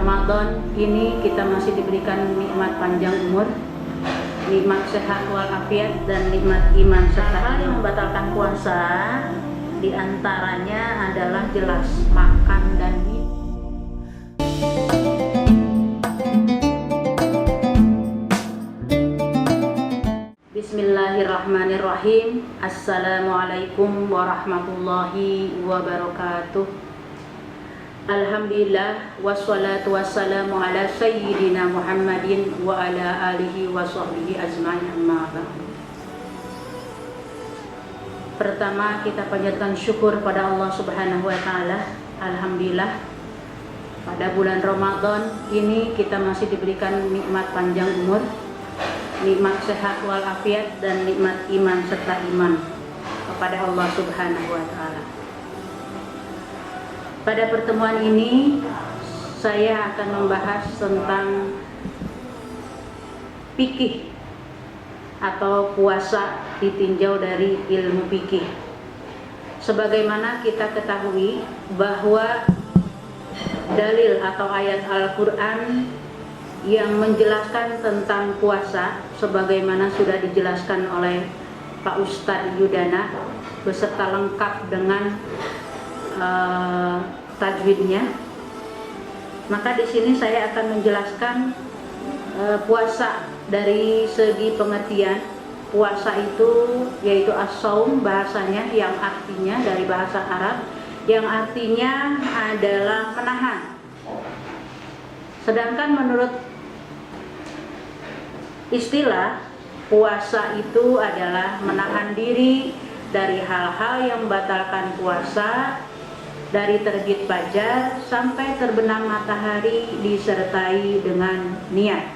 Ramadan ini kita masih diberikan nikmat panjang umur, nikmat sehat walafiat, dan nikmat iman serta hal yang membatalkan puasa diantaranya adalah jelas makan dan minum. Bismillahirrahmanirrahim. Assalamualaikum warahmatullahi wabarakatuh. Alhamdulillah, wassalatu wassalamu ala sayyidina Muhammadin wa ala alihi wa sahbihi ajma'in, amma ba'du. Pertama, kita panjatkan syukur pada Allah Subhanahu wa taala. Alhamdulillah, pada bulan Ramadan ini kita masih diberikan nikmat panjang umur, nikmat sehat walafiat, dan nikmat iman serta iman kepada Allah Subhanahu wa taala. Pada pertemuan ini saya akan membahas tentang fikih atau puasa ditinjau dari ilmu fikih. Sebagaimana kita ketahui bahwa dalil atau ayat Al-Quran yang menjelaskan tentang puasa sebagaimana sudah dijelaskan oleh Pak Ustadz Yudana beserta lengkap dengan tajwidnya, maka di sini saya akan menjelaskan puasa dari segi pengertian. Puasa itu yaitu as-shaum bahasanya, yang artinya dari bahasa Arab, yang artinya adalah menahan. Sedangkan menurut istilah, puasa itu adalah menahan diri dari hal-hal yang membatalkan puasa, dari terbit fajar sampai terbenam matahari, disertai dengan niat.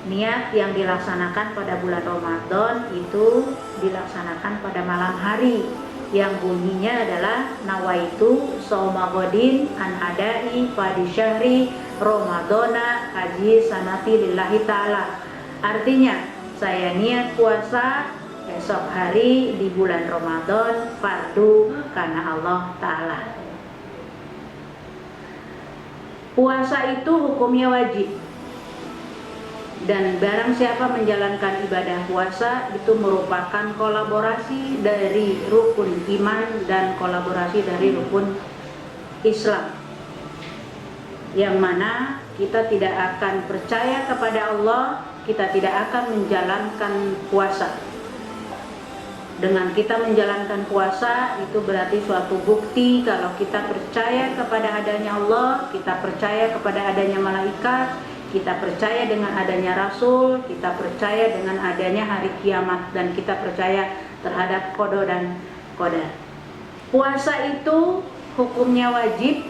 Niat yang dilaksanakan pada bulan Ramadan itu dilaksanakan pada malam hari, yang bunyinya adalah nawaitu shauma ghadin an adai fadi syahri ramadana haji sanati lillahi ta'ala. Artinya, saya niat puasa esok hari di bulan Ramadan fardu karena Allah Ta'ala. Puasa itu hukumnya wajib, dan barang siapa menjalankan ibadah puasa itu merupakan kolaborasi dari rukun iman dan kolaborasi dari rukun Islam, yang mana kita tidak akan percaya kepada Allah, kita tidak akan menjalankan puasa. Dengan kita menjalankan puasa itu berarti suatu bukti kalau kita percaya kepada adanya Allah, kita percaya kepada adanya malaikat, kita percaya dengan adanya Rasul, kita percaya dengan adanya hari kiamat, dan kita percaya terhadap qada dan qadar. Puasa itu hukumnya wajib,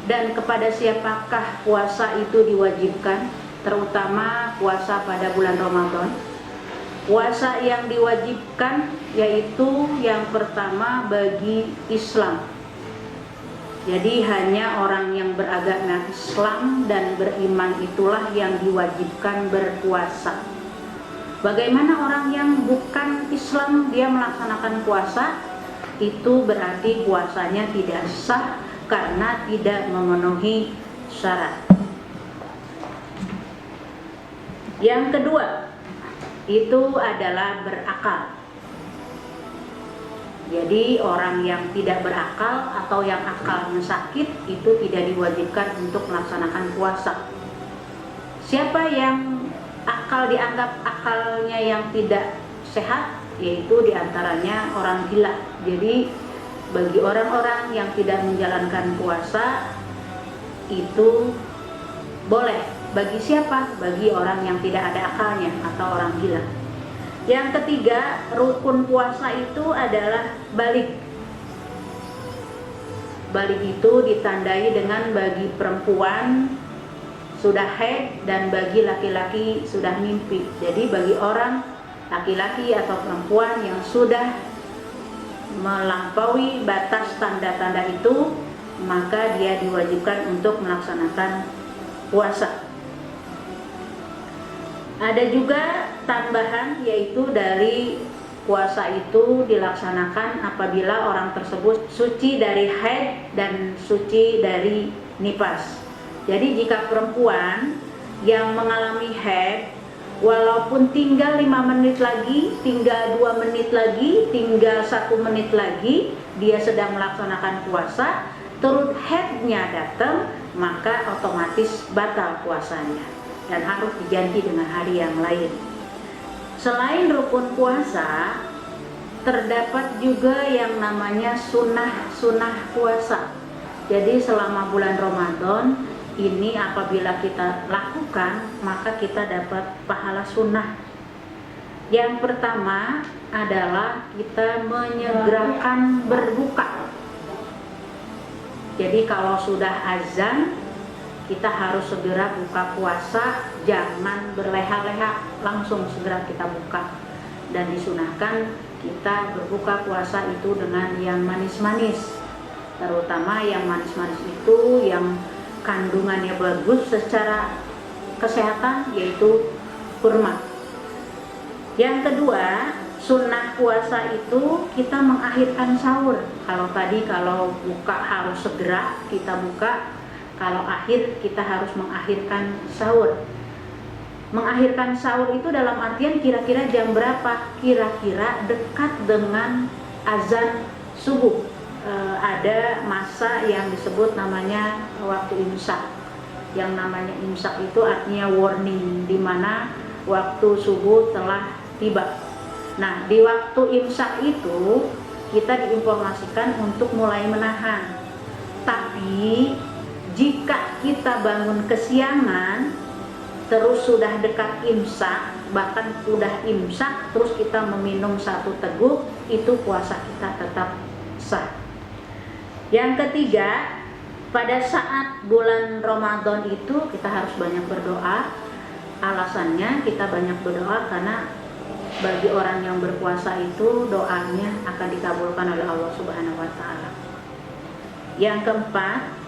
dan kepada siapakah puasa itu diwajibkan? Terutama puasa pada bulan Ramadan. Puasa yang diwajibkan yaitu yang pertama bagi Islam. Jadi hanya orang yang beragama Islam dan beriman itulah yang diwajibkan berpuasa. Bagaimana orang yang bukan Islam dia melaksanakan puasa? Itu berarti puasanya tidak sah karena tidak memenuhi syarat. Yang kedua itu adalah berakal. Jadi orang yang tidak berakal atau yang akalnya sakit itu tidak diwajibkan untuk melaksanakan puasa. Siapa yang dianggap akalnya yang tidak sehat, yaitu diantaranya orang gila. Jadi bagi orang-orang yang tidak menjalankan puasa itu boleh. Bagi siapa? Bagi orang yang tidak ada akalnya atau orang gila. Yang ketiga, rukun puasa itu adalah balik. Balik itu ditandai dengan bagi perempuan sudah haid dan bagi laki-laki sudah mimpi. Jadi bagi orang laki-laki atau perempuan yang sudah melampaui batas tanda-tanda itu, maka dia diwajibkan untuk melaksanakan puasa. Ada juga tambahan, yaitu dari puasa itu dilaksanakan apabila orang tersebut suci dari haid dan suci dari nifas. Jadi jika perempuan yang mengalami haid, walaupun tinggal 5 menit lagi, tinggal 2 menit lagi, tinggal 1 menit lagi, dia sedang melaksanakan puasa, terus haidnya datang, maka otomatis batal puasanya dan harus diganti dengan hari yang lain. Selain rukun puasa, terdapat juga yang namanya sunnah puasa. Jadi selama bulan Ramadan ini apabila kita lakukan, maka kita dapat pahala sunnah. Yang pertama adalah kita menyegerakan berbuka. Jadi kalau sudah azan, kita harus segera buka puasa, jangan berleha-leha, langsung segera kita buka. Dan disunahkan kita berbuka puasa itu dengan yang manis-manis, terutama yang manis-manis itu yang kandungannya bagus secara kesehatan, yaitu kurma. Yang kedua, sunnah puasa itu kita mengakhirkan sahur. Kalau buka harus segera kita buka, kalau akhir kita harus mengakhirkan sahur. Mengakhirkan sahur itu dalam artian kira-kira jam berapa? Kira-kira dekat dengan azan subuh. Ada masa yang disebut namanya waktu imsak. Yang namanya imsak itu artinya warning, di mana waktu subuh telah tiba. Nah, di waktu imsak itu kita diinformasikan untuk mulai menahan. Tapi jika kita bangun kesiangan, terus sudah dekat imsak, bahkan sudah imsak, terus kita meminum 1 teguk, itu puasa kita tetap sah. Yang ketiga, pada saat bulan Ramadan itu kita harus banyak berdoa. Alasannya kita banyak berdoa karena bagi orang yang berpuasa itu doanya akan dikabulkan oleh Allah Subhanahu wa Ta'ala. Yang keempat,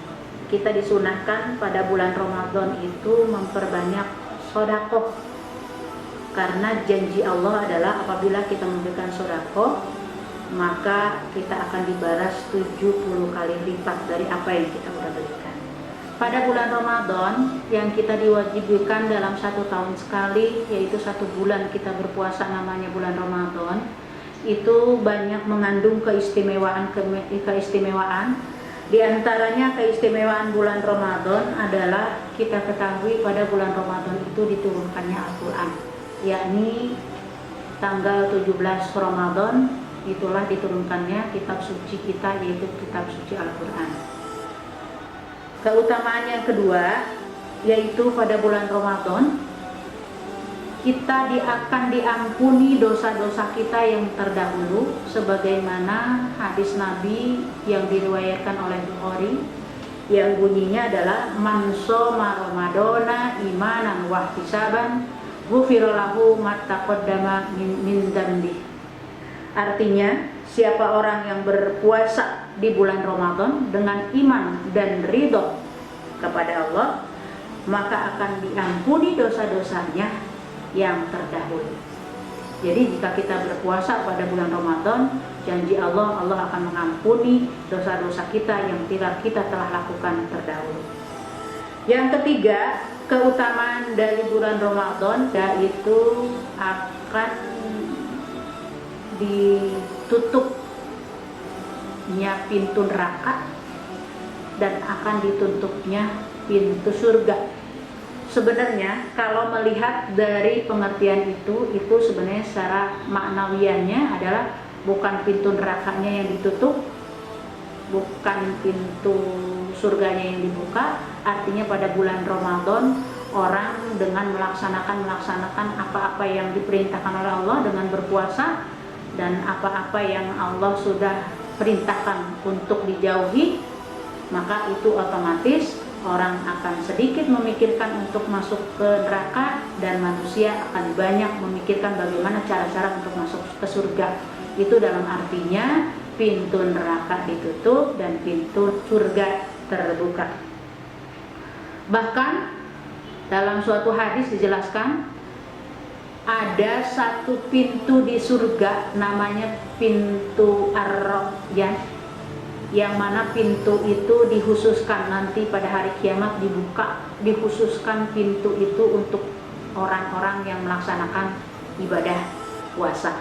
kita disunahkan pada bulan Ramadan itu memperbanyak sedekah. Karena janji Allah adalah apabila kita memberikan sedekah, maka kita akan dibalas 70 kali lipat dari apa yang kita sudah berikan. Pada bulan Ramadan yang kita diwajibkan dalam 1 tahun sekali, yaitu 1 bulan kita berpuasa, namanya bulan Ramadan, itu banyak mengandung keistimewaan. Di antaranya keistimewaan bulan Ramadan adalah kita ketahui pada bulan Ramadan itu diturunkannya Al-Quran, yakni tanggal 17 Ramadan itulah diturunkannya kitab suci kita, yaitu kitab suci Al-Quran. Keutamaan yang kedua, yaitu pada bulan Ramadan kita akan diampuni dosa-dosa kita yang terdahulu, sebagaimana hadis Nabi yang diriwayatkan oleh Bukhari yang bunyinya adalah man shoma ramadhana imanan wa ihtisaban ghufira lahu ma taqaddama min dzambi. Artinya, siapa orang yang berpuasa di bulan Ramadan dengan iman dan ridho kepada Allah, maka akan diampuni dosa-dosanya yang terdahulu. Jadi jika kita berpuasa pada bulan Ramadan, janji Allah akan mengampuni dosa-dosa kita yang kita telah lakukan terdahulu. Yang ketiga, keutamaan dari bulan Ramadan yaitu akan ditutupnya pintu neraka dan akan ditutupnya pintu surga. Sebenarnya kalau melihat dari pengertian itu sebenarnya secara maknawiannya adalah bukan pintu nerakanya yang ditutup, bukan pintu surganya yang dibuka. Artinya pada bulan Ramadan orang dengan melaksanakan apa-apa yang diperintahkan oleh Allah dengan berpuasa, dan apa-apa yang Allah sudah perintahkan untuk dijauhi, maka itu otomatis orang akan sedikit memikirkan untuk masuk ke neraka, dan manusia akan banyak memikirkan bagaimana cara-cara untuk masuk ke surga. Itu dalam artinya pintu neraka ditutup dan pintu surga terbuka. Bahkan dalam suatu hadis dijelaskan ada 1 pintu di surga namanya pintu Ar-Rayyan, yang mana pintu itu dikhususkan nanti pada hari kiamat dibuka, dikhususkan pintu itu untuk orang-orang yang melaksanakan ibadah puasa.